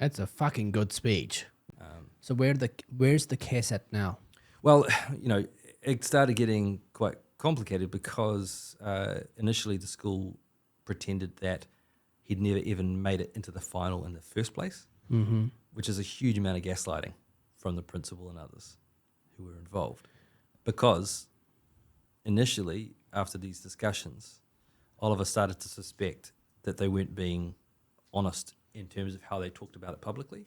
That's a fucking good speech. So where's the case at now? Well, it started getting quite complicated because initially the school pretended that he'd never even made it into the final in the first place, which is a huge amount of gaslighting from the principal and others who were involved. Because initially, after these discussions, Oliver started to suspect that they weren't being honest in terms of how they talked about it publicly.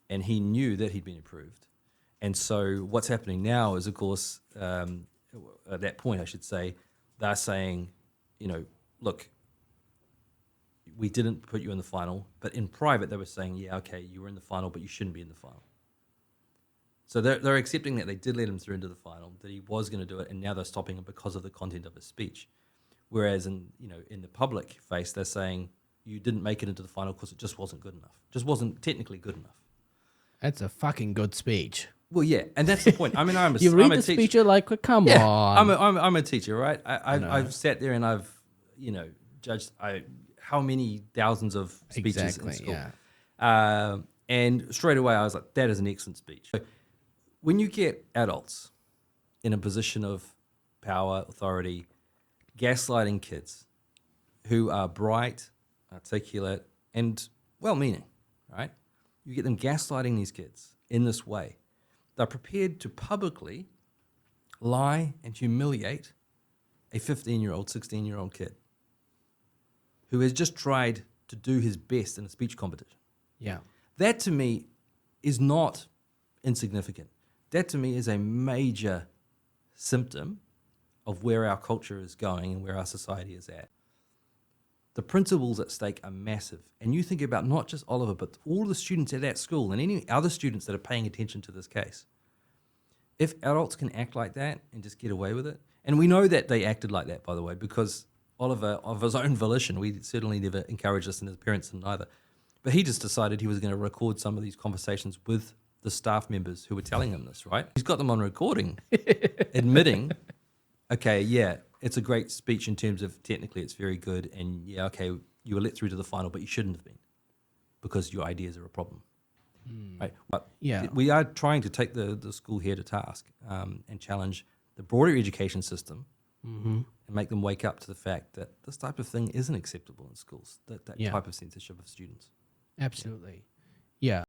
And he knew that he'd been approved. And so what's happening now is, of course, at that point, I should say, they're saying, look, we didn't put you in the final, but in private they were saying, yeah, okay, you were in the final, but you shouldn't be in the final. So they're accepting that they did let him through into the final, that he was going to do it, and now they're stopping him because of the content of his speech. Whereas in the public face, they're saying you didn't make it into the final because it just wasn't good enough, just wasn't technically good enough. That's a fucking good speech. Well, yeah, and that's the point. I mean, I'm a You read I'm a the teacher. speech, you're like, well, come on. I'm a teacher, right? I've sat there and I've judged how many thousands of speeches in school. Yeah. And straight away I was like, that is an excellent speech. So when you get adults in a position of power, authority, gaslighting kids who are bright, articulate, and well-meaning, right? You get them gaslighting these kids in this way. They're prepared to publicly lie and humiliate a 15-year-old, 16-year-old kid who has just tried to do his best in a speech competition. Yeah. That to me is not insignificant. That to me is a major symptom of where our culture is going and where our society is at. The principles at stake are massive. And you think about not just Oliver, but all the students at that school and any other students that are paying attention to this case. If adults can act like that and just get away with it, and we know that they acted like that, by the way, because Oliver, of his own volition, we certainly never encouraged this, and his parents didn't either, but he just decided he was going to record some of these conversations with the staff members who were telling him this, right? He's got them on recording, admitting, okay, yeah, it's a great speech in terms of technically it's very good, and yeah, okay, you were let through to the final, but you shouldn't have been because your ideas are a problem. Right? But Yeah. we are trying to take the school here to task and challenge the broader education system and make them wake up to the fact that this type of thing isn't acceptable in schools, that Yeah. type of censorship of students. Absolutely. Yeah.